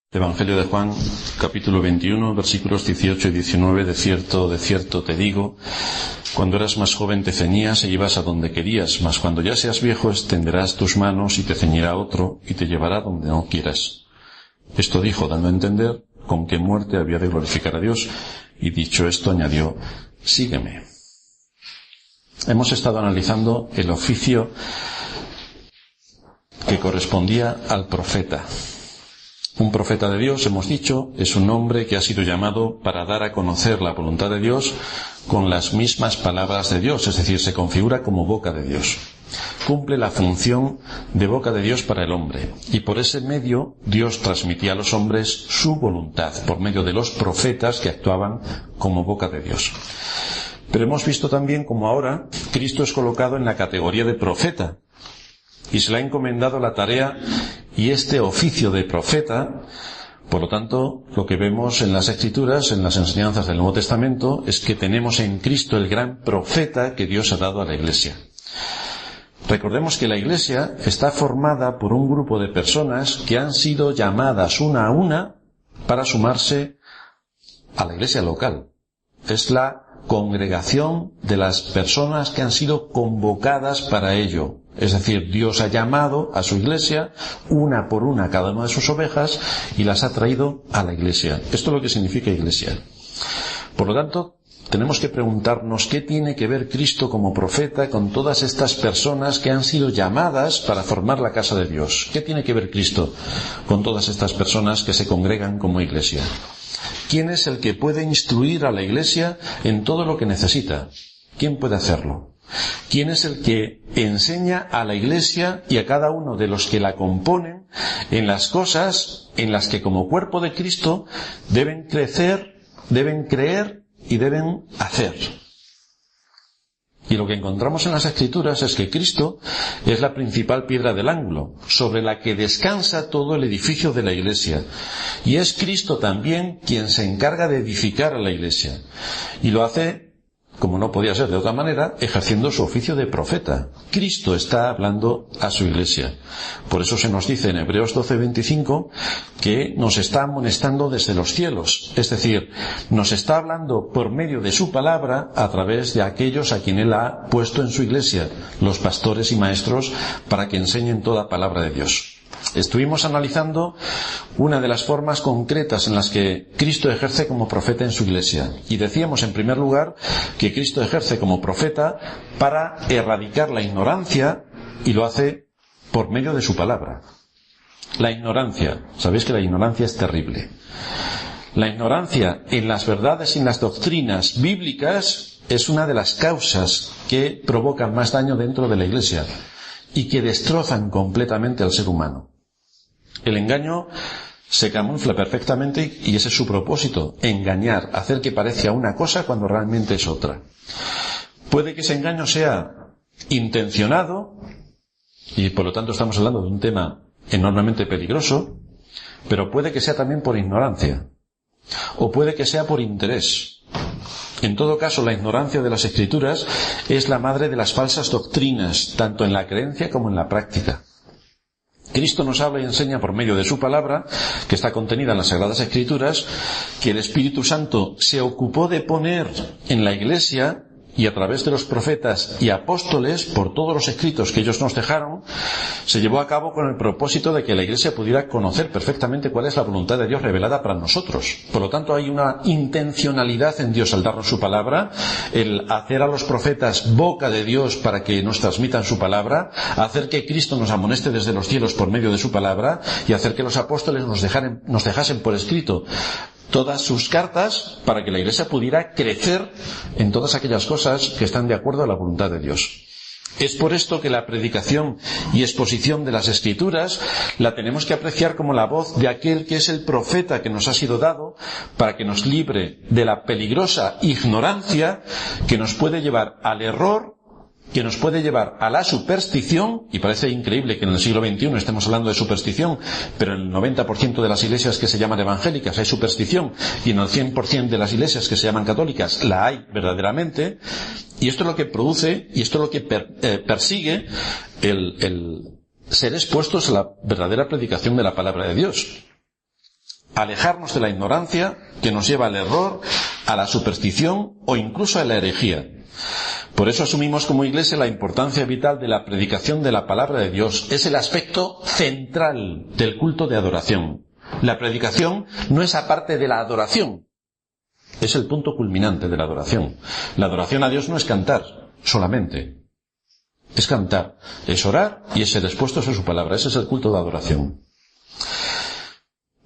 Evangelio de Juan, capítulo 21, versículos 18 y 19. De cierto te digo, cuando eras más joven te ceñías e ibas a donde querías, mas cuando ya seas viejo extenderás tus manos y te ceñirá otro y te llevará donde no quieras. Esto dijo, dando a entender con qué muerte había de glorificar a Dios, y dicho esto añadió, sígueme. Hemos estado analizando el oficio que correspondía al profeta. Un profeta de Dios, hemos dicho, es un hombre que ha sido llamado para dar a conocer la voluntad de Dios con las mismas palabras de Dios, es decir, se configura como boca de Dios. Cumple la función de boca de Dios para el hombre, y por ese medio Dios transmitía a los hombres su voluntad, por medio de los profetas que actuaban como boca de Dios. Pero hemos visto también cómo ahora Cristo es colocado en la categoría de profeta, y se le ha encomendado la tarea y este oficio de profeta. Por lo tanto, lo que vemos en las Escrituras, en las enseñanzas del Nuevo Testamento, es que tenemos en Cristo el gran profeta que Dios ha dado a la Iglesia. Recordemos que la Iglesia está formada por un grupo de personas que han sido llamadas una a una para sumarse a la Iglesia local. Es la congregación de las personas que han sido convocadas para ello. Es decir, Dios ha llamado a su Iglesia, una por una, cada una de sus ovejas, y las ha traído a la Iglesia. Esto es lo que significa Iglesia. Por lo tanto, tenemos que preguntarnos qué tiene que ver Cristo como profeta con todas estas personas que han sido llamadas para formar la casa de Dios. ¿Qué tiene que ver Cristo con todas estas personas que se congregan como Iglesia? ¿Quién es el que puede instruir a la Iglesia en todo lo que necesita? ¿Quién puede hacerlo? ¿Quién es el que enseña a la Iglesia y a cada uno de los que la componen en las cosas en las que como cuerpo de Cristo deben crecer, deben creer y deben hacer? Y lo que encontramos en las Escrituras es que Cristo es la principal piedra del ángulo, sobre la que descansa todo el edificio de la Iglesia. Y es Cristo también quien se encarga de edificar a la Iglesia. Y lo hace, como no podía ser de otra manera, ejerciendo su oficio de profeta. Cristo está hablando a su Iglesia. Por eso se nos dice en Hebreos 12:25 que nos está amonestando desde los cielos. Es decir, nos está hablando por medio de su palabra a través de aquellos a quien Él ha puesto en su Iglesia, los pastores y maestros, para que enseñen toda palabra de Dios. Estuvimos analizando una de las formas concretas en las que Cristo ejerce como profeta en su Iglesia. Y decíamos, en primer lugar, que Cristo ejerce como profeta para erradicar la ignorancia, y lo hace por medio de su palabra. La ignorancia. Sabéis que la ignorancia es terrible. La ignorancia en las verdades y en las doctrinas bíblicas es una de las causas que provocan más daño dentro de la Iglesia y que destrozan completamente al ser humano. El engaño se camufla perfectamente y ese es su propósito, engañar, hacer que parezca una cosa cuando realmente es otra. Puede que ese engaño sea intencionado y por lo tanto estamos hablando de un tema enormemente peligroso, pero puede que sea también por ignorancia o puede que sea por interés. En todo caso, la ignorancia de las Escrituras es la madre de las falsas doctrinas, tanto en la creencia como en la práctica. Cristo nos habla y enseña por medio de su palabra, que está contenida en las Sagradas Escrituras, que el Espíritu Santo se ocupó de poner en la Iglesia, y a través de los profetas y apóstoles, por todos los escritos que ellos nos dejaron, se llevó a cabo con el propósito de que la Iglesia pudiera conocer perfectamente cuál es la voluntad de Dios revelada para nosotros. Por lo tanto, hay una intencionalidad en Dios al darnos su palabra, el hacer a los profetas boca de Dios para que nos transmitan su palabra, hacer que Cristo nos amoneste desde los cielos por medio de su palabra, y hacer que los apóstoles nos dejasen por escrito todas sus cartas para que la Iglesia pudiera crecer en todas aquellas cosas que están de acuerdo a la voluntad de Dios. Es por esto que la predicación y exposición de las Escrituras la tenemos que apreciar como la voz de aquel que es el profeta que nos ha sido dado para que nos libre de la peligrosa ignorancia que nos puede llevar al error, que nos puede llevar a la superstición, y parece increíble que en el siglo XXI estemos hablando de superstición, pero en el 90% de las iglesias que se llaman evangélicas hay superstición, y en el 100% de las iglesias que se llaman católicas la hay verdaderamente, y esto es lo que produce, y esto es lo que persigue el ser expuestos a la verdadera predicación de la palabra de Dios. alejarnos de la ignorancia que nos lleva al error, a la superstición o incluso a la herejía. Por eso asumimos como Iglesia la importancia vital de la predicación de la palabra de Dios. Es el aspecto central del culto de adoración. La predicación no es aparte de la adoración, es el punto culminante de la adoración. La adoración a Dios no es cantar solamente, es cantar, es orar y es ser expuestos a su palabra. Ese es el culto de adoración.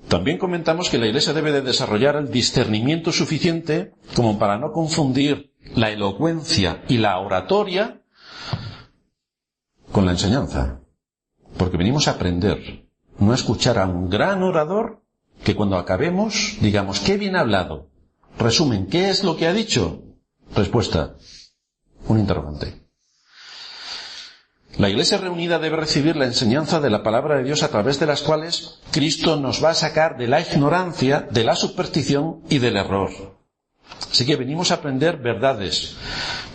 También comentamos que la Iglesia debe de desarrollar el discernimiento suficiente como para no confundir la elocuencia y la oratoria con la enseñanza. Porque venimos a aprender, no a escuchar a un gran orador que cuando acabemos digamos, ¡qué bien hablado! Resumen, ¿qué es lo que ha dicho? Respuesta, un interrogante. La Iglesia reunida debe recibir la enseñanza de la palabra de Dios a través de las cuales Cristo nos va a sacar de la ignorancia, de la superstición y del error. Así que venimos a aprender verdades.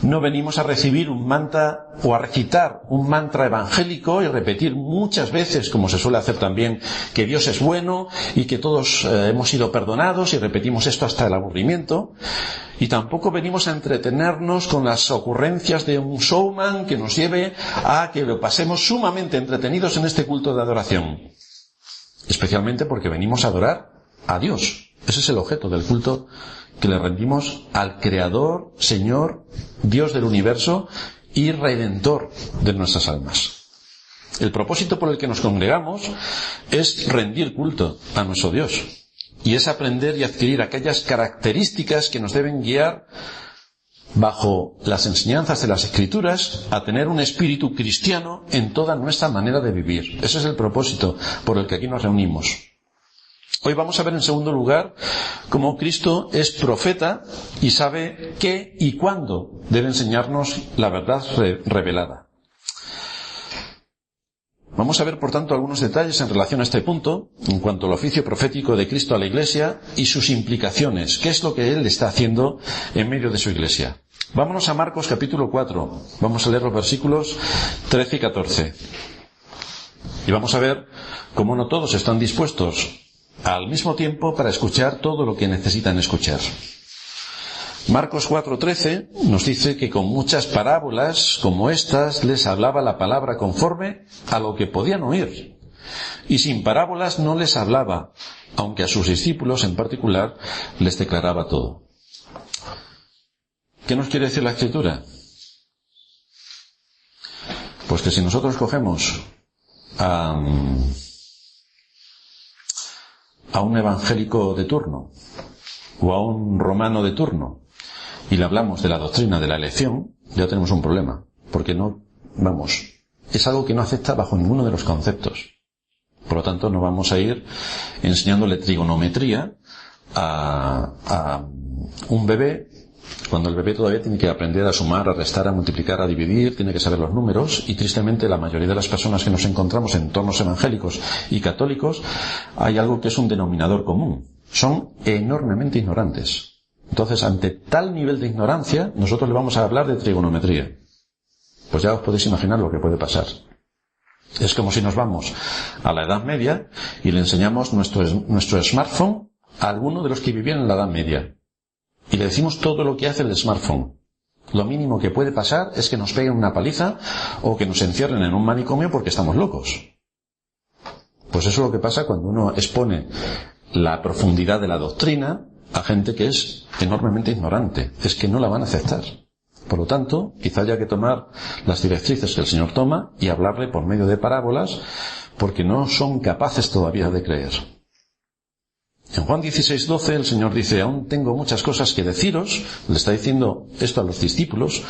No venimos a recibir un mantra o a recitar un mantra evangélico y repetir muchas veces, como se suele hacer también, que Dios es bueno y que todos hemos sido perdonados y repetimos esto hasta el aburrimiento. Y tampoco venimos a entretenernos con las ocurrencias de un showman que nos lleve a que lo pasemos sumamente entretenidos en este culto de adoración. Especialmente porque venimos a adorar a Dios. Ese es el objeto del culto que le rendimos al Creador, Señor, Dios del universo y Redentor de nuestras almas. El propósito por el que nos congregamos es rendir culto a nuestro Dios. Y es aprender y adquirir aquellas características que nos deben guiar bajo las enseñanzas de las Escrituras a tener un espíritu cristiano en toda nuestra manera de vivir. Ese es el propósito por el que aquí nos reunimos. Hoy vamos a ver en segundo lugar cómo Cristo es profeta y sabe qué y cuándo debe enseñarnos la verdad revelada. Vamos a ver, por tanto, algunos detalles en relación a este punto, en cuanto al oficio profético de Cristo a la Iglesia y sus implicaciones. ¿Qué es lo que Él está haciendo en medio de su Iglesia? Vámonos a Marcos capítulo 4. Vamos a leer los versículos 13 y 14. Y vamos a ver cómo no todos están dispuestos al mismo tiempo para escuchar todo lo que necesitan escuchar. Marcos 4:13 nos dice que con muchas parábolas como estas les hablaba la palabra conforme a lo que podían oír. Y sin parábolas no les hablaba, aunque a sus discípulos en particular les declaraba todo. ¿Qué nos quiere decir la Escritura? Pues que si nosotros cogemos a un evangélico de turno o a un romano de turno y le hablamos de la doctrina de la elección, ya tenemos un problema, porque es algo que no acepta bajo ninguno de los conceptos. Por lo tanto, no vamos a ir enseñándole trigonometría a un bebé, cuando el bebé todavía tiene que aprender a sumar, a restar, a multiplicar, a dividir, tiene que saber los números, y tristemente la mayoría de las personas que nos encontramos en entornos evangélicos y católicos, hay algo que es un denominador común. Son enormemente ignorantes. Entonces, ante tal nivel de ignorancia, nosotros le vamos a hablar de trigonometría. Pues ya os podéis imaginar lo que puede pasar. Es como si nos vamos a la Edad Media y le enseñamos nuestro smartphone a alguno de los que vivían en la Edad Media. Y le decimos todo lo que hace el smartphone. Lo mínimo que puede pasar es que nos peguen una paliza o que nos encierren en un manicomio porque estamos locos. Pues eso es lo que pasa cuando uno expone la profundidad de la doctrina a gente que es enormemente ignorante. Es que no la van a aceptar. Por lo tanto, quizá haya que tomar las directrices que el Señor toma y hablarle por medio de parábolas, porque no son capaces todavía de creer. En Juan 16:12 el Señor dice: aún tengo muchas cosas que deciros, le está diciendo esto a los discípulos,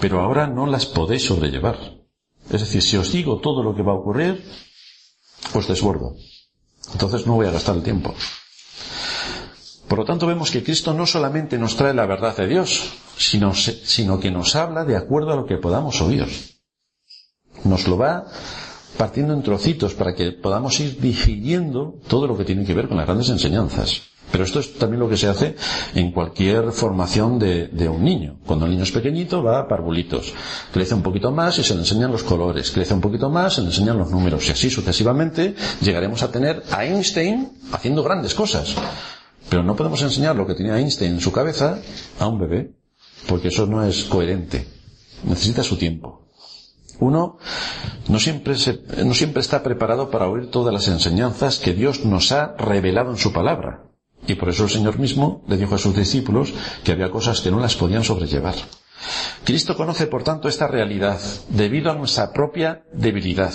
pero ahora no las podéis sobrellevar. Es decir, si os digo todo lo que va a ocurrir, os desbordo. Entonces no voy a gastar el tiempo. Por lo tanto, vemos que Cristo no solamente nos trae la verdad de Dios, sino que nos habla de acuerdo a lo que podamos oír. Nos lo va partiendo en trocitos para que podamos ir digiriendo todo lo que tiene que ver con las grandes enseñanzas. Pero esto es también lo que se hace en cualquier formación de un niño. Cuando el niño es pequeñito va a parvulitos. Crece un poquito más y se le enseñan los colores. Crece un poquito más, se le enseñan los números. Y así sucesivamente llegaremos a tener a Einstein haciendo grandes cosas. Pero no podemos enseñar lo que tenía Einstein en su cabeza a un bebé, porque eso no es coherente. Necesita su tiempo. Uno no siempre está preparado para oír todas las enseñanzas que Dios nos ha revelado en su palabra. Y por eso el Señor mismo le dijo a sus discípulos que había cosas que no las podían sobrellevar. Cristo conoce, por tanto, esta realidad debido a nuestra propia debilidad.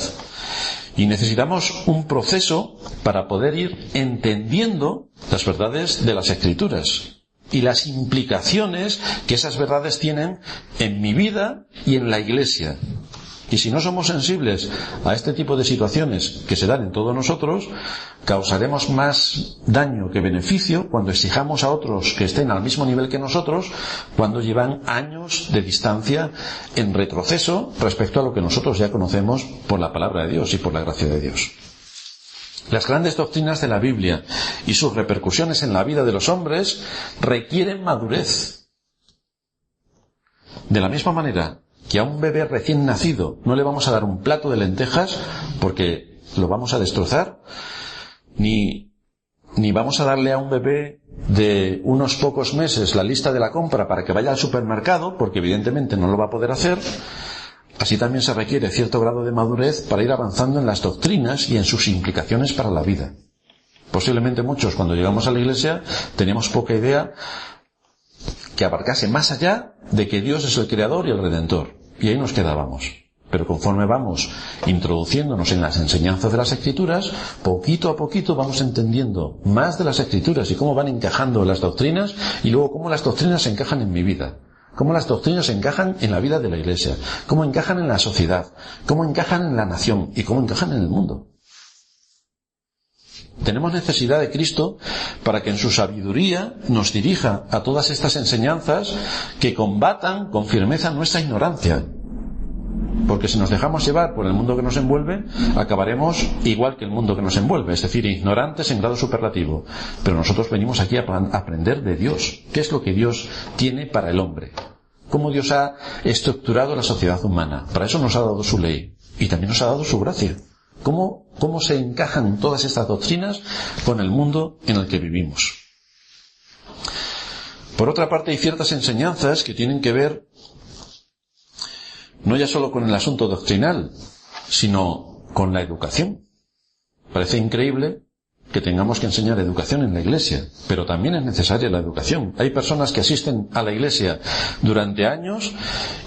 Y necesitamos un proceso para poder ir entendiendo las verdades de las Escrituras y las implicaciones que esas verdades tienen en mi vida y en la Iglesia. Y si no somos sensibles a este tipo de situaciones que se dan en todos nosotros, causaremos más daño que beneficio cuando exijamos a otros que estén al mismo nivel que nosotros, cuando llevan años de distancia en retroceso respecto a lo que nosotros ya conocemos por la palabra de Dios y por la gracia de Dios. Las grandes doctrinas de la Biblia y sus repercusiones en la vida de los hombres requieren madurez. De la misma manera que a un bebé recién nacido no le vamos a dar un plato de lentejas porque lo vamos a destrozar, ni vamos a darle a un bebé de unos pocos meses la lista de la compra para que vaya al supermercado, porque evidentemente no lo va a poder hacer. Así también se requiere cierto grado de madurez para ir avanzando en las doctrinas y en sus implicaciones para la vida. Posiblemente muchos, cuando llegamos a la Iglesia, teníamos poca idea que abarcase más allá de que Dios es el Creador y el Redentor. Y ahí nos quedábamos. Pero conforme vamos introduciéndonos en las enseñanzas de las Escrituras, poquito a poquito vamos entendiendo más de las Escrituras y cómo van encajando las doctrinas, y luego cómo las doctrinas se encajan en mi vida, cómo las doctrinas se encajan en la vida de la Iglesia, cómo encajan en la sociedad, cómo encajan en la nación y cómo encajan en el mundo. Tenemos necesidad de Cristo para que en su sabiduría nos dirija a todas estas enseñanzas que combatan con firmeza nuestra ignorancia. Porque si nos dejamos llevar por el mundo que nos envuelve, acabaremos igual que el mundo que nos envuelve, es decir, ignorantes en grado superlativo. Pero nosotros venimos aquí a aprender de Dios. ¿Qué es lo que Dios tiene para el hombre? ¿Cómo Dios ha estructurado la sociedad humana? Para eso nos ha dado su ley y también nos ha dado su gracia. ¿Cómo se encajan todas estas doctrinas con el mundo en el que vivimos? Por otra parte, hay ciertas enseñanzas que tienen que ver no ya solo con el asunto doctrinal, sino con la educación. Parece increíble que tengamos que enseñar educación en la Iglesia, pero también es necesaria la educación. Hay personas que asisten a la Iglesia durante años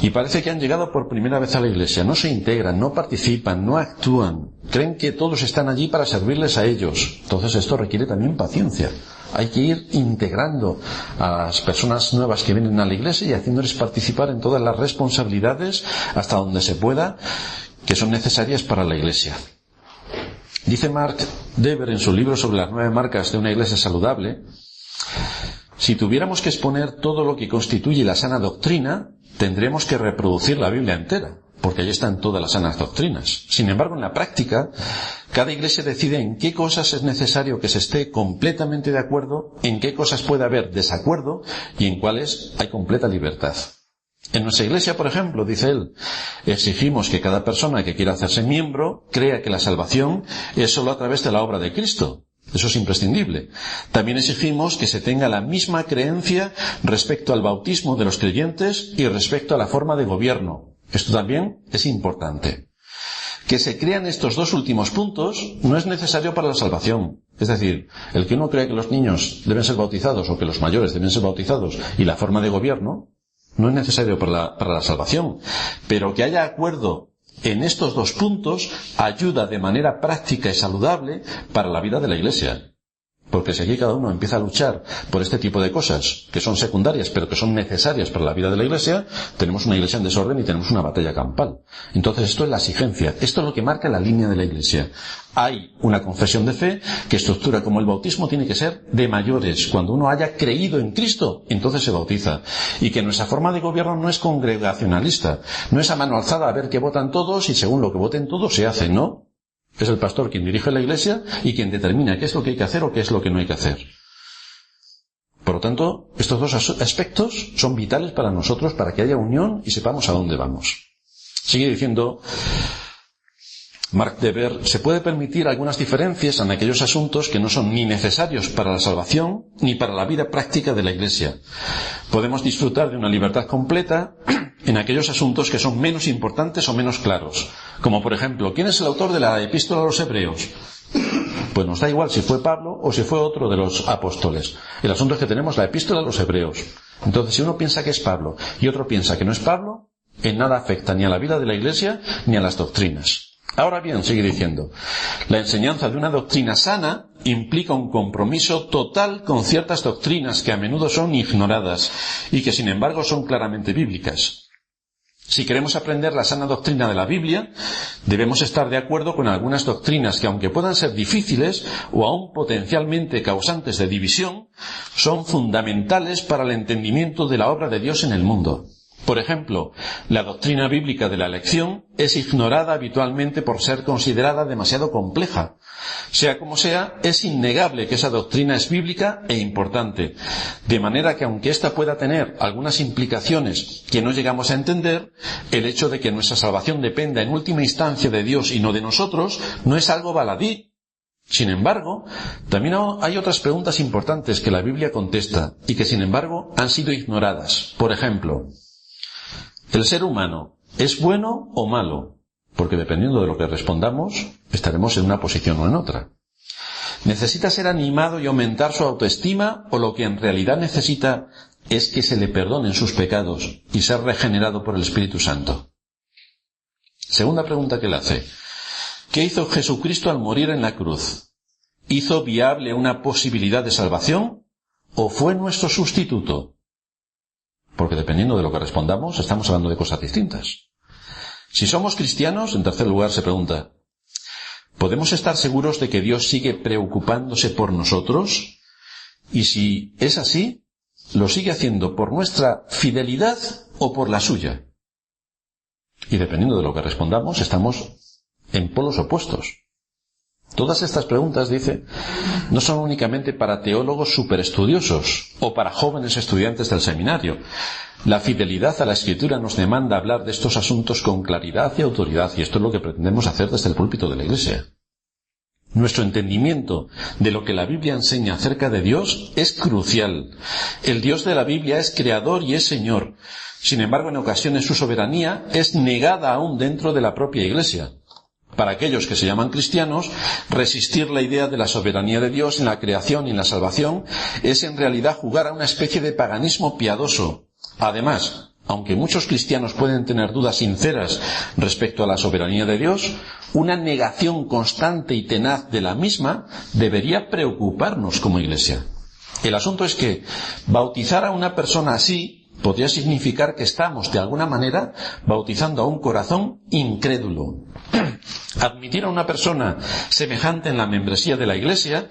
y parece que han llegado por primera vez a la Iglesia. No se integran, no participan, no actúan. Creen que todos están allí para servirles a ellos. Entonces esto requiere también paciencia. Hay que ir integrando a las personas nuevas que vienen a la Iglesia y haciéndoles participar en todas las responsabilidades hasta donde se pueda que son necesarias para la Iglesia. Dice Mark Dever en su libro sobre las 9 marcas de una iglesia saludable: si tuviéramos que exponer todo lo que constituye la sana doctrina, tendremos que reproducir la Biblia entera, porque allí están todas las sanas doctrinas. Sin embargo, en la práctica, cada iglesia decide en qué cosas es necesario que se esté completamente de acuerdo, en qué cosas puede haber desacuerdo y en cuáles hay completa libertad. En nuestra iglesia, por ejemplo, dice él, exigimos que cada persona que quiera hacerse miembro crea que la salvación es solo a través de la obra de Cristo. Eso es imprescindible. También exigimos que se tenga la misma creencia respecto al bautismo de los creyentes y respecto a la forma de gobierno. Esto también es importante. Que se crean estos dos últimos puntos no es necesario para la salvación. Es decir, el que uno cree que los niños deben ser bautizados o que los mayores deben ser bautizados y la forma de gobierno no es necesario para la salvación. Pero que haya acuerdo en estos dos puntos ayuda de manera práctica y saludable para la vida de la Iglesia. Porque si aquí cada uno empieza a luchar por este tipo de cosas que son secundarias pero que son necesarias para la vida de la Iglesia, tenemos una Iglesia en desorden y tenemos una batalla campal. Entonces esto es la exigencia, esto es lo que marca la línea de la Iglesia. Hay una confesión de fe que estructura como el bautismo tiene que ser de mayores. Cuando uno haya creído en Cristo, entonces se bautiza. Y que nuestra forma de gobierno no es congregacionalista, no es a mano alzada a ver qué votan todos y según lo que voten todos se hace, no. Es el pastor quien dirige la Iglesia y quien determina qué es lo que hay que hacer o qué es lo que no hay que hacer. Por lo tanto, estos dos aspectos son vitales para nosotros para que haya unión y sepamos a dónde vamos. Sigue diciendo Mark Dever, se puede permitir algunas diferencias en aquellos asuntos que no son ni necesarios para la salvación ni para la vida práctica de la Iglesia. Podemos disfrutar de una libertad completa en aquellos asuntos que son menos importantes o menos claros. Como por ejemplo, ¿quién es el autor de la Epístola a los Hebreos? Pues nos da igual si fue Pablo o si fue otro de los apóstoles. El asunto es que tenemos la Epístola a los Hebreos. Entonces, si uno piensa que es Pablo y otro piensa que no es Pablo, en nada afecta ni a la vida de la Iglesia ni a las doctrinas. Ahora bien, sigue diciendo, la enseñanza de una doctrina sana implica un compromiso total con ciertas doctrinas que a menudo son ignoradas y que sin embargo son claramente bíblicas. Si queremos aprender la sana doctrina de la Biblia, debemos estar de acuerdo con algunas doctrinas que, aunque puedan ser difíciles o aún potencialmente causantes de división, son fundamentales para el entendimiento de la obra de Dios en el mundo. Por ejemplo, la doctrina bíblica de la elección es ignorada habitualmente por ser considerada demasiado compleja. Sea como sea, es innegable que esa doctrina es bíblica e importante, de manera que aunque ésta pueda tener algunas implicaciones que no llegamos a entender, el hecho de que nuestra salvación dependa en última instancia de Dios y no de nosotros no es algo baladí. Sin embargo, también hay otras preguntas importantes que la Biblia contesta y que sin embargo han sido ignoradas. Por ejemplo, ¿el ser humano es bueno o malo? Porque dependiendo de lo que respondamos, estaremos en una posición o en otra. ¿Necesita ser animado y aumentar su autoestima o lo que en realidad necesita es que se le perdonen sus pecados y ser regenerado por el Espíritu Santo? Segunda pregunta que le hace. ¿Qué hizo Jesucristo al morir en la cruz? ¿Hizo viable una posibilidad de salvación o fue nuestro sustituto? Porque dependiendo de lo que respondamos, estamos hablando de cosas distintas. Si somos cristianos, en tercer lugar se pregunta, ¿podemos estar seguros de que Dios sigue preocupándose por nosotros? Y si es así, ¿lo sigue haciendo por nuestra fidelidad o por la suya? Y dependiendo de lo que respondamos, estamos en polos opuestos. Todas estas preguntas, dice, no son únicamente para teólogos superestudiosos o para jóvenes estudiantes del seminario. La fidelidad a la Escritura nos demanda hablar de estos asuntos con claridad y autoridad, y esto es lo que pretendemos hacer desde el púlpito de la Iglesia. Nuestro entendimiento de lo que la Biblia enseña acerca de Dios es crucial. El Dios de la Biblia es creador y es Señor. Sin embargo, en ocasiones su soberanía es negada aún dentro de la propia Iglesia. Para aquellos que se llaman cristianos, resistir la idea de la soberanía de Dios en la creación y en la salvación es en realidad jugar a una especie de paganismo piadoso. Además, aunque muchos cristianos pueden tener dudas sinceras respecto a la soberanía de Dios, una negación constante y tenaz de la misma debería preocuparnos como Iglesia. El asunto es que bautizar a una persona así podría significar que estamos, de alguna manera, bautizando a un corazón incrédulo. Admitir a una persona semejante en la membresía de la Iglesia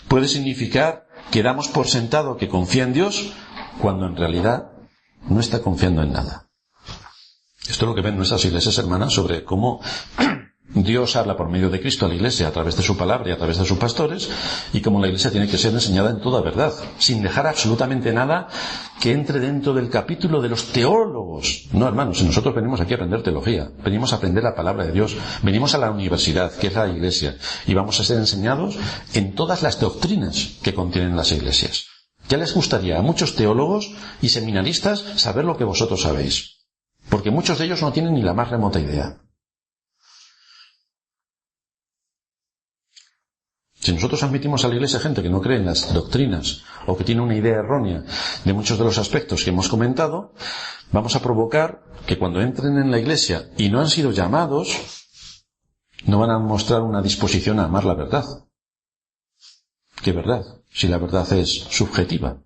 puede significar que damos por sentado que confía en Dios, cuando en realidad no está confiando en nada. Esto es lo que ven nuestras iglesias hermanas sobre cómo Dios habla por medio de Cristo a la Iglesia a través de su palabra y a través de sus pastores, y cómo la Iglesia tiene que ser enseñada en toda verdad, sin dejar absolutamente nada que entre dentro del capítulo de los teólogos. No, hermanos, si nosotros venimos aquí a aprender teología, venimos a aprender la palabra de Dios, venimos a la universidad, que es la Iglesia, y vamos a ser enseñados en todas las doctrinas que contienen las iglesias. Ya les gustaría a muchos teólogos y seminaristas saber lo que vosotros sabéis, porque muchos de ellos no tienen ni la más remota idea. Si nosotros admitimos a la Iglesia gente que no cree en las doctrinas o que tiene una idea errónea de muchos de los aspectos que hemos comentado, vamos a provocar que cuando entren en la Iglesia y no han sido llamados, no van a mostrar una disposición a amar la verdad. ¿Qué verdad? Si la verdad es subjetiva.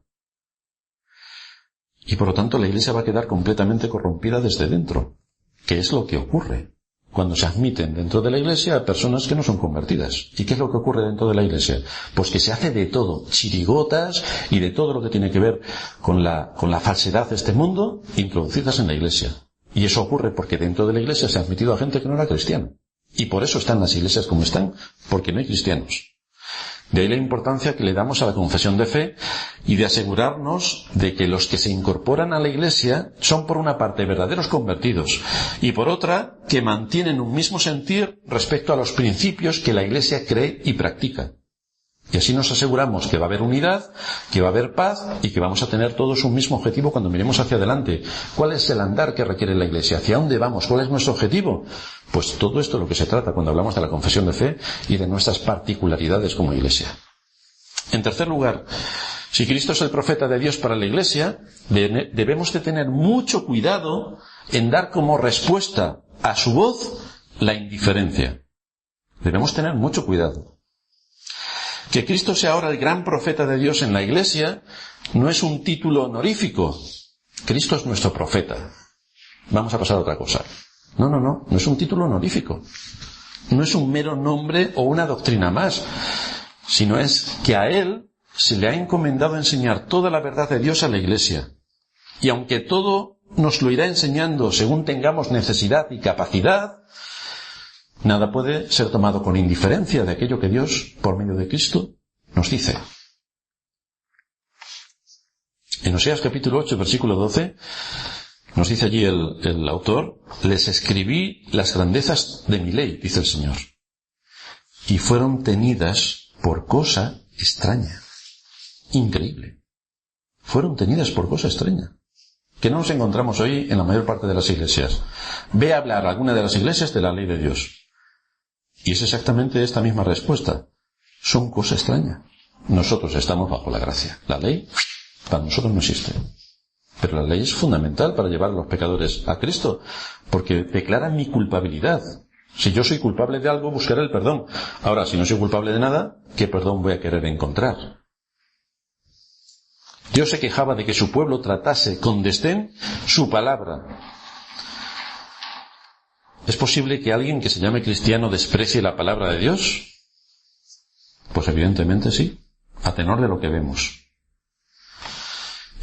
Y por lo tanto la Iglesia va a quedar completamente corrompida desde dentro. ¿Qué es lo que ocurre cuando se admiten dentro de la Iglesia a personas que no son convertidas? ¿Y qué es lo que ocurre dentro de la Iglesia? Pues que se hace de todo, chirigotas y de todo lo que tiene que ver con la falsedad de este mundo, introducidas en la Iglesia. Y eso ocurre porque dentro de la Iglesia se ha admitido a gente que no era cristiana. Y por eso están las iglesias como están, porque no hay cristianos. De ahí la importancia que le damos a la confesión de fe y de asegurarnos de que los que se incorporan a la Iglesia son por una parte verdaderos convertidos y por otra que mantienen un mismo sentir respecto a los principios que la Iglesia cree y practica. Y así nos aseguramos que va a haber unidad, que va a haber paz y que vamos a tener todos un mismo objetivo cuando miremos hacia adelante. ¿Cuál es el andar que requiere la Iglesia? ¿Hacia dónde vamos? ¿Cuál es nuestro objetivo? Pues todo esto es lo que se trata cuando hablamos de la confesión de fe y de nuestras particularidades como Iglesia. En tercer lugar, si Cristo es el profeta de Dios para la Iglesia, debemos de tener mucho cuidado en dar como respuesta a su voz la indiferencia. Debemos tener mucho cuidado. Que Cristo sea ahora el gran profeta de Dios en la Iglesia no es un título honorífico. Cristo es nuestro profeta. Vamos a pasar a otra cosa. No es un título honorífico. No es un mero nombre o una doctrina más, sino es que a Él se le ha encomendado enseñar toda la verdad de Dios a la Iglesia. Y aunque todo nos lo irá enseñando según tengamos necesidad y capacidad, nada puede ser tomado con indiferencia de aquello que Dios, por medio de Cristo, nos dice. En Oseas capítulo 8, versículo 12, nos dice allí el autor: les escribí las grandezas de mi ley, dice el Señor, y fueron tenidas por cosa extraña. Increíble. Fueron tenidas por cosa extraña. Que no nos encontramos hoy en la mayor parte de las iglesias. Ve a hablar a alguna de las iglesias de la ley de Dios. Y es exactamente esta misma respuesta. Son cosa extraña. Nosotros estamos bajo la gracia. La ley para nosotros no existe. Pero la ley es fundamental para llevar a los pecadores a Cristo, porque declara mi culpabilidad. Si yo soy culpable de algo, buscaré el perdón. Ahora, si no soy culpable de nada, ¿qué perdón voy a querer encontrar? Dios se quejaba de que su pueblo tratase con desdén su palabra. ¿Es posible que alguien que se llame cristiano desprecie la palabra de Dios? Pues evidentemente sí, a tenor de lo que vemos.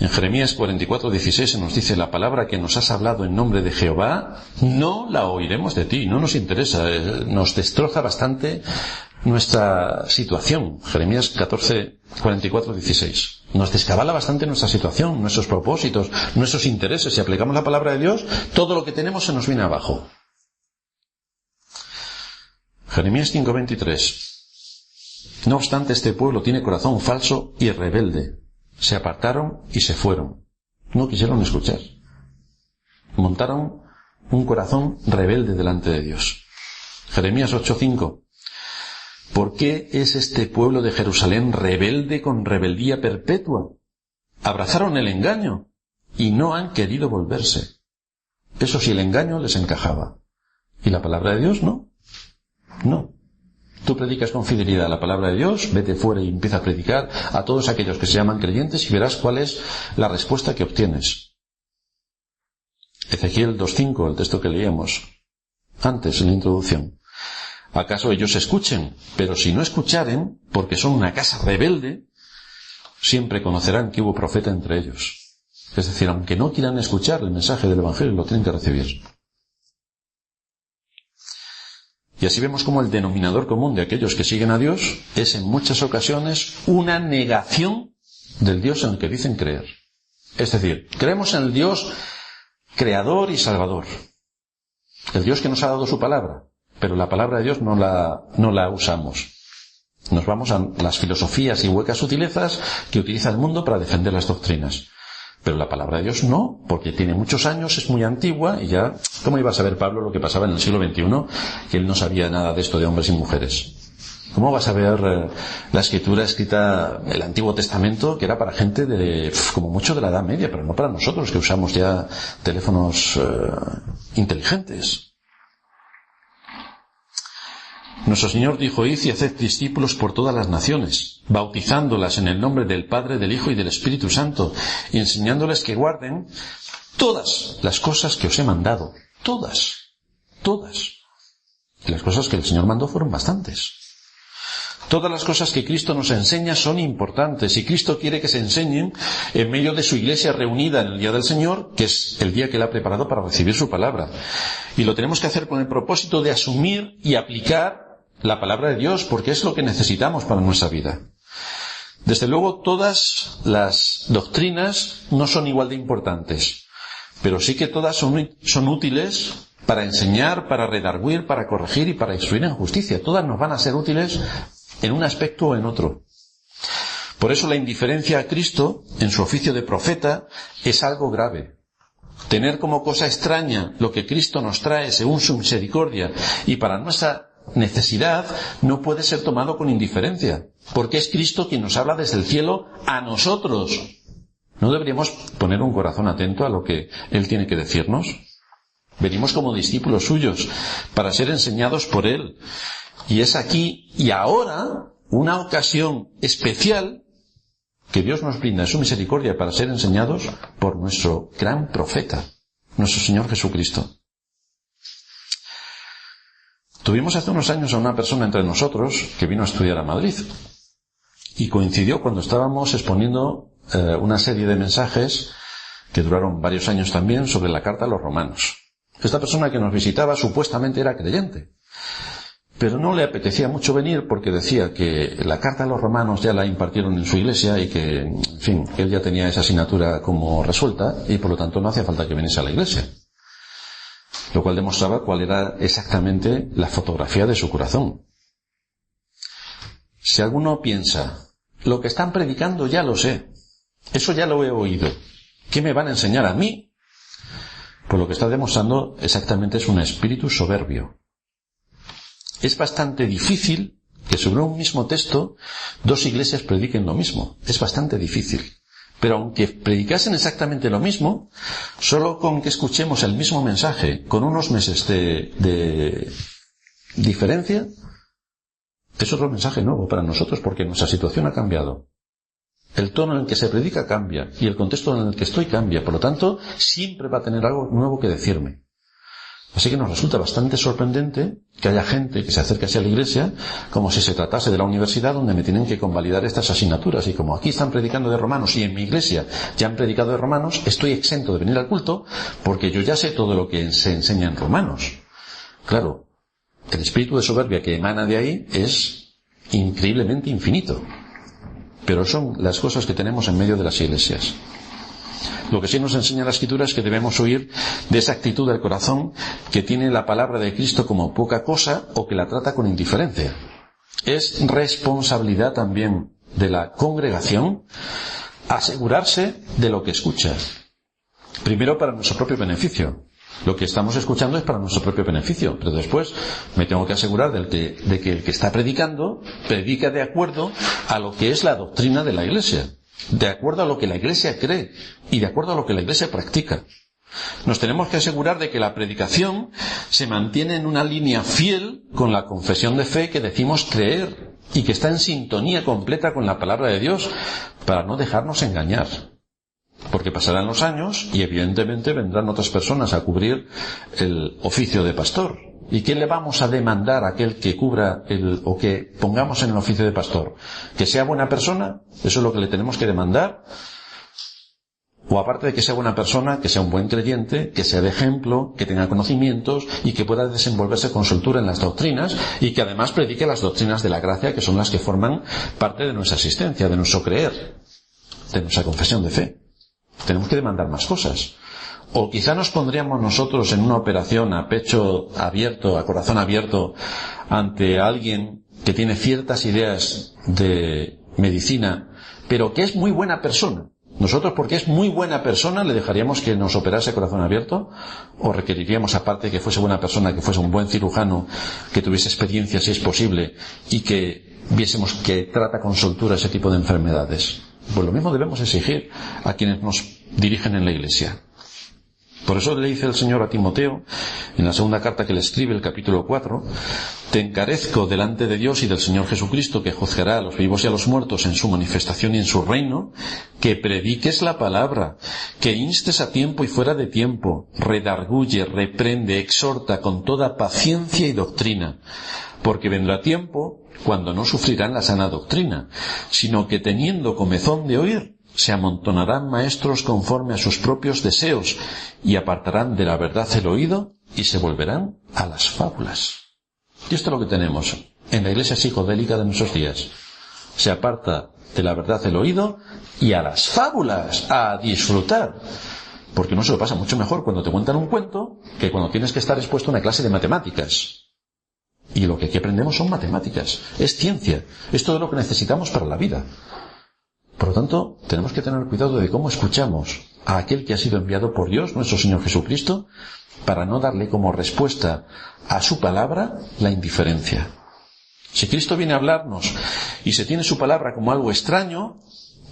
En Jeremías 44:16 se nos dice: la palabra que nos has hablado en nombre de Jehová, no la oiremos de ti, no nos interesa, nos destroza bastante nuestra situación. Jeremías 44:16. Nos descabala bastante nuestra situación, nuestros propósitos, nuestros intereses. Si aplicamos la palabra de Dios, todo lo que tenemos se nos viene abajo. Jeremías 5:23. No obstante, este pueblo tiene corazón falso y rebelde. Se apartaron y se fueron. No quisieron escuchar. Montaron un corazón rebelde delante de Dios. Jeremías 8:5. ¿Por qué es este pueblo de Jerusalén rebelde con rebeldía perpetua? Abrazaron el engaño y no han querido volverse. Eso sí, el engaño les encajaba. ¿Y la palabra de Dios no? No. Tú predicas con fidelidad la palabra de Dios, vete fuera y empieza a predicar a todos aquellos que se llaman creyentes y verás cuál es la respuesta que obtienes. Ezequiel 2:5, el texto que leíamos antes en la introducción. ¿Acaso ellos escuchen? Pero si no escucharen, porque son una casa rebelde, siempre conocerán que hubo profeta entre ellos. Es decir, aunque no quieran escuchar el mensaje del Evangelio, lo tienen que recibir. Y así vemos como el denominador común de aquellos que siguen a Dios es en muchas ocasiones una negación del Dios en el que dicen creer. Es decir, creemos en el Dios creador y salvador, el Dios que nos ha dado su palabra, pero la palabra de Dios no la usamos. Nos vamos a las filosofías y huecas sutilezas que utiliza el mundo para defender las doctrinas. Pero la palabra de Dios no, porque tiene muchos años, es muy antigua y ya, ¿cómo iba a saber Pablo lo que pasaba en el siglo XXI? Que él no sabía nada de esto de hombres y mujeres. ¿Cómo vas a ver la escritura escrita, el Antiguo Testamento, que era para gente de, como mucho de la Edad Media, pero no para nosotros que usamos ya teléfonos inteligentes? Nuestro Señor dijo: id y haced discípulos por todas las naciones, bautizándolas en el nombre del Padre, del Hijo y del Espíritu Santo, y enseñándoles que guarden todas las cosas que os he mandado. Todas. Y las cosas que el Señor mandó fueron bastantes. Todas las cosas que Cristo nos enseña son importantes, y Cristo quiere que se enseñen en medio de su iglesia reunida en el día del Señor, que es el día que Él ha preparado para recibir su palabra. Y lo tenemos que hacer con el propósito de asumir y aplicar la palabra de Dios, porque es lo que necesitamos para nuestra vida. Desde luego, todas las doctrinas no son igual de importantes, pero sí que todas son útiles para enseñar, para redarguir, para corregir y para instruir en justicia. Todas nos van a ser útiles en un aspecto o en otro. Por eso la indiferencia a Cristo en su oficio de profeta es algo grave. Tener como cosa extraña lo que Cristo nos trae según su misericordia y para nuestra necesidad no puede ser tomado con indiferencia, porque es Cristo quien nos habla desde el cielo a nosotros. ¿No deberíamos poner un corazón atento a lo que Él tiene que decirnos? Venimos como discípulos suyos para ser enseñados por Él. Y es aquí y ahora una ocasión especial que Dios nos brinda su misericordia para ser enseñados por nuestro gran profeta, nuestro Señor Jesucristo. Tuvimos hace unos años a una persona entre nosotros que vino a estudiar a Madrid y coincidió cuando estábamos exponiendo una serie de mensajes que duraron varios años también sobre la carta a los romanos. Esta persona que nos visitaba supuestamente era creyente, pero no le apetecía mucho venir porque decía que la carta a los romanos ya la impartieron en su iglesia y que, en fin, él ya tenía esa asignatura como resuelta y por lo tanto no hacía falta que viniese a la iglesia. Lo cual demostraba cuál era exactamente la fotografía de su corazón. Si alguno piensa, lo que están predicando ya lo sé, eso ya lo he oído, ¿qué me van a enseñar a mí? Pues lo que está demostrando exactamente es un espíritu soberbio. Es bastante difícil que sobre un mismo texto dos iglesias prediquen lo mismo. Es bastante difícil. Pero aunque predicasen exactamente lo mismo, solo con que escuchemos el mismo mensaje con unos meses de diferencia, es otro mensaje nuevo para nosotros porque nuestra situación ha cambiado. El tono en el que se predica cambia y el contexto en el que estoy cambia. Por lo tanto, siempre va a tener algo nuevo que decirme. Así que nos resulta bastante sorprendente que haya gente que se acerque hacia la iglesia como si se tratase de la universidad donde me tienen que convalidar estas asignaturas. Y como aquí están predicando de Romanos y en mi iglesia ya han predicado de Romanos, estoy exento de venir al culto porque yo ya sé todo lo que se enseña en Romanos. Claro, el espíritu de soberbia que emana de ahí es increíblemente infinito. Pero son las cosas que tenemos en medio de las iglesias. Lo que sí nos enseña la Escritura es que debemos huir de esa actitud del corazón que tiene la palabra de Cristo como poca cosa o que la trata con indiferencia. Es responsabilidad también de la congregación asegurarse de lo que escucha. Primero para nuestro propio beneficio. Lo que estamos escuchando es para nuestro propio beneficio, pero después me tengo que asegurar de que el que está predicando predica de acuerdo a lo que es la doctrina de la Iglesia. De acuerdo a lo que la Iglesia cree y de acuerdo a lo que la Iglesia practica. Nos tenemos que asegurar de que la predicación se mantiene en una línea fiel con la confesión de fe que decimos creer y que está en sintonía completa con la palabra de Dios para no dejarnos engañar. Porque pasarán los años y evidentemente vendrán otras personas a cubrir el oficio de pastor. ¿Y qué le vamos a demandar a aquel que cubra o que pongamos en el oficio de pastor? ¿Que sea buena persona? ¿Eso es lo que le tenemos que demandar? O aparte de que sea buena persona, que sea un buen creyente, que sea de ejemplo, que tenga conocimientos y que pueda desenvolverse con soltura en las doctrinas y que además predique las doctrinas de la gracia que son las que forman parte de nuestra existencia, de nuestro creer, de nuestra confesión de fe. Tenemos que demandar más cosas. O quizá nos pondríamos nosotros en una operación a pecho abierto, a corazón abierto, ante alguien que tiene ciertas ideas de medicina, pero que es muy buena persona. Nosotros, porque es muy buena persona, ¿le dejaríamos que nos operase a corazón abierto? ¿O requeriríamos, aparte que fuese buena persona, que fuese un buen cirujano, que tuviese experiencia si es posible, y que viésemos que trata con soltura ese tipo de enfermedades? Pues lo mismo debemos exigir a quienes nos dirigen en la Iglesia. Por eso le dice el Señor a Timoteo, en la segunda carta que le escribe, el capítulo 4, te encarezco delante de Dios y del Señor Jesucristo, que juzgará a los vivos y a los muertos en su manifestación y en su reino, que prediques la palabra, que instes a tiempo y fuera de tiempo, redarguye, reprende, exhorta con toda paciencia y doctrina, porque vendrá tiempo cuando no sufrirán la sana doctrina, sino que teniendo comezón de oír, se amontonarán maestros conforme a sus propios deseos y apartarán de la verdad el oído y se volverán a las fábulas. Y esto es lo que tenemos en la iglesia psicodélica de nuestros días. Se aparta de la verdad del oído y a las fábulas, a disfrutar. Porque no se lo pasa mucho mejor cuando te cuentan un cuento que cuando tienes que estar expuesto a una clase de matemáticas. Y lo que aquí aprendemos son matemáticas, es ciencia, es todo lo que necesitamos para la vida. Por lo tanto, tenemos que tener cuidado de cómo escuchamos a aquel que ha sido enviado por Dios, nuestro Señor Jesucristo, para no darle como respuesta a su palabra la indiferencia. Si Cristo viene a hablarnos y se tiene su palabra como algo extraño,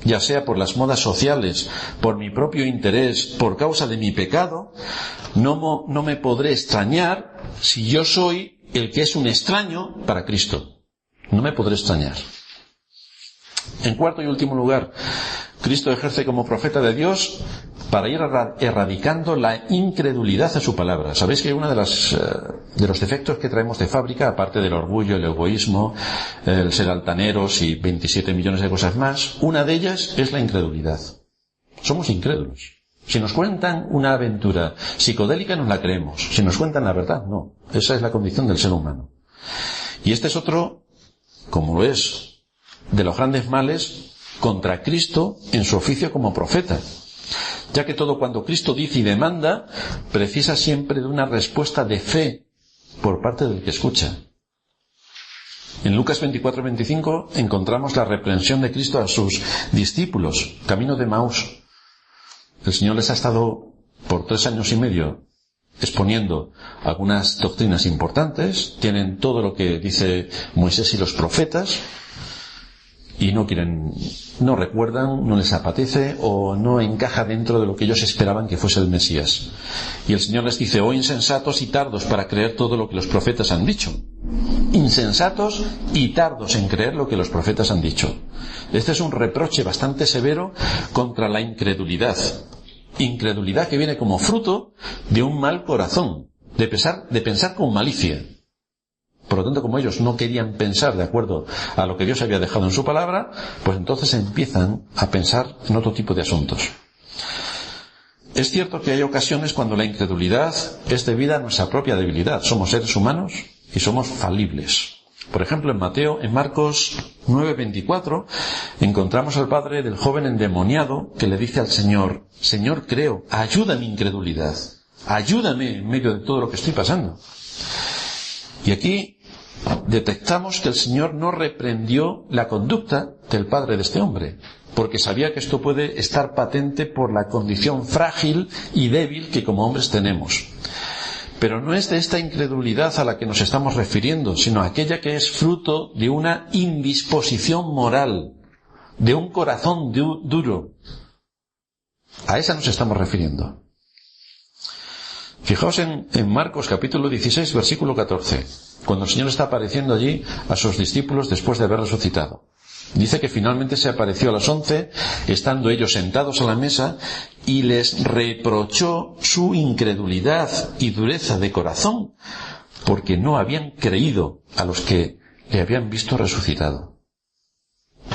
ya sea por las modas sociales, por mi propio interés, por causa de mi pecado, no me podré extrañar si yo soy el que es un extraño para Cristo. No me podré extrañar. En cuarto y último lugar, Cristo ejerce como profeta de Dios para ir erradicando la incredulidad a su palabra. Sabéis que uno de los defectos que traemos de fábrica, aparte del orgullo, el egoísmo, el ser altaneros y 27 millones de cosas más, una de ellas es la incredulidad. Somos incrédulos. Si nos cuentan una aventura psicodélica nos la creemos. Si nos cuentan la verdad, no. Esa es la condición del ser humano. Y este es otro, como lo es, de los grandes males contra Cristo en su oficio como profeta, ya que todo cuanto Cristo dice y demanda precisa siempre de una respuesta de fe por parte del que escucha. En Lucas 24-25 encontramos la reprensión de Cristo a sus discípulos, camino de Emaús. El Señor les ha estado por 3 años y medio exponiendo algunas doctrinas importantes, tienen todo lo que dice Moisés y los profetas, y no recuerdan, no les apetece o no encaja dentro de lo que ellos esperaban que fuese el Mesías. Y el Señor les dice: oh insensatos y tardos para creer todo lo que los profetas han dicho. Insensatos y tardos en creer lo que los profetas han dicho. Este es un reproche bastante severo contra la incredulidad. Incredulidad que viene como fruto de un mal corazón, de pensar con malicia. Por lo tanto, como ellos no querían pensar de acuerdo a lo que Dios había dejado en su palabra, pues entonces empiezan a pensar en otro tipo de asuntos. Es cierto que hay ocasiones cuando la incredulidad es debida a nuestra propia debilidad. Somos seres humanos y somos falibles. Por ejemplo, en Marcos 9:24, encontramos al padre del joven endemoniado que le dice al Señor: Señor, creo, ayuda a mi incredulidad. Ayúdame en medio de todo lo que estoy pasando. Y aquí detectamos que el Señor no reprendió la conducta del padre de este hombre, porque sabía que esto puede estar patente por la condición frágil y débil que como hombres tenemos. Pero no es de esta incredulidad a la que nos estamos refiriendo, sino aquella que es fruto de una indisposición moral, de un corazón duro. A esa nos estamos refiriendo. Fijaos en Marcos capítulo 16, versículo 14, cuando el Señor está apareciendo allí a sus discípulos después de haber resucitado. Dice que finalmente se apareció a las 11, estando ellos sentados a la mesa, y les reprochó su incredulidad y dureza de corazón, porque no habían creído a los que le habían visto resucitado.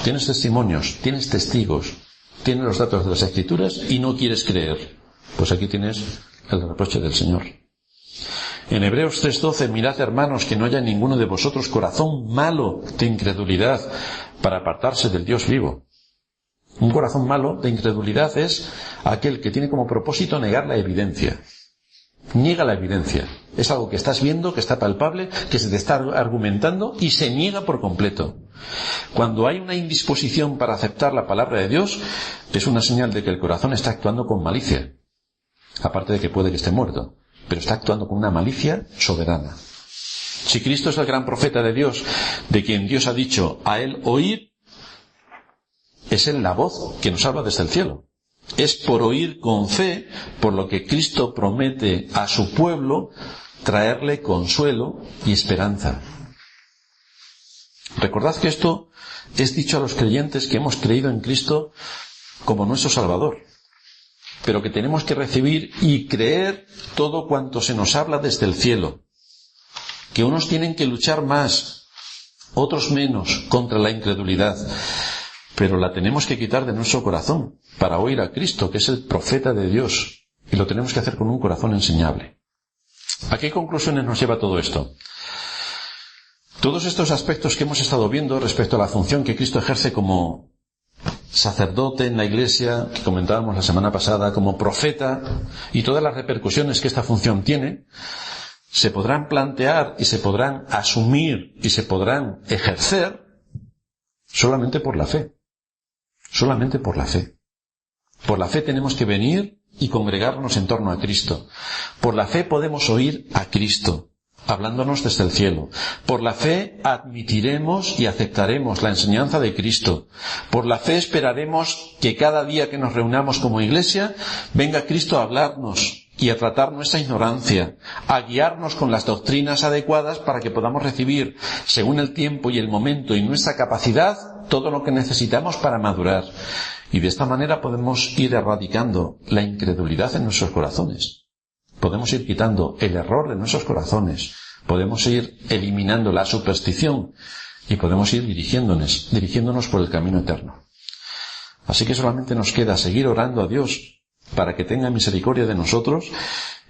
Tienes testimonios, tienes testigos, tienes los datos de las Escrituras y no quieres creer. Pues aquí tienes el reproche del Señor. En Hebreos 3:12, mirad, hermanos, que no haya ninguno de vosotros corazón malo de incredulidad para apartarse del Dios vivo. Un corazón malo de incredulidad es aquel que tiene como propósito negar la evidencia. Niega la evidencia. Es algo que estás viendo, que está palpable, que se te está argumentando y se niega por completo. Cuando hay una indisposición para aceptar la palabra de Dios, es una señal de que el corazón está actuando con malicia. Aparte de que puede que esté muerto, pero está actuando con una malicia soberana. Si Cristo es el gran profeta de Dios, de quien Dios ha dicho a él oír, es él la voz que nos habla desde el cielo. Es por oír con fe, por lo que Cristo promete a su pueblo traerle consuelo y esperanza. Recordad que esto es dicho a los creyentes que hemos creído en Cristo como nuestro Salvador, pero que tenemos que recibir y creer todo cuanto se nos habla desde el cielo. Que unos tienen que luchar más, otros menos, contra la incredulidad, pero la tenemos que quitar de nuestro corazón para oír a Cristo, que es el profeta de Dios, y lo tenemos que hacer con un corazón enseñable. ¿A qué conclusiones nos lleva todo esto? Todos estos aspectos que hemos estado viendo respecto a la función que Cristo ejerce como sacerdote en la Iglesia, que comentábamos la semana pasada, como profeta, y todas las repercusiones que esta función tiene, se podrán plantear y se podrán asumir y se podrán ejercer solamente por la fe. Solamente por la fe. Por la fe tenemos que venir y congregarnos en torno a Cristo. Por la fe podemos oír a Cristo, hablándonos desde el cielo. Por la fe admitiremos y aceptaremos la enseñanza de Cristo. Por la fe esperaremos que cada día que nos reunamos como iglesia venga Cristo a hablarnos y a tratar nuestra ignorancia, a guiarnos con las doctrinas adecuadas para que podamos recibir, según el tiempo y el momento y nuestra capacidad, todo lo que necesitamos para madurar. Y de esta manera podemos ir erradicando la incredulidad en nuestros corazones. Podemos ir quitando el error de nuestros corazones. Podemos ir eliminando la superstición y podemos ir dirigiéndonos por el camino eterno. Así que solamente nos queda seguir orando a Dios para que tenga misericordia de nosotros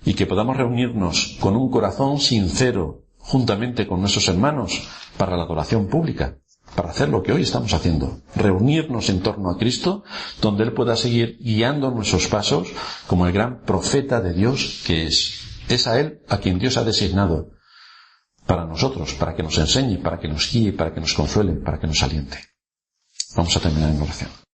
y que podamos reunirnos con un corazón sincero juntamente con nuestros hermanos para la adoración pública, para hacer lo que hoy estamos haciendo, reunirnos en torno a Cristo, donde Él pueda seguir guiando nuestros pasos como el gran profeta de Dios que es. Es a Él a quien Dios ha designado para nosotros, para que nos enseñe, para que nos guíe, para que nos consuele, para que nos aliente. Vamos a terminar en oración.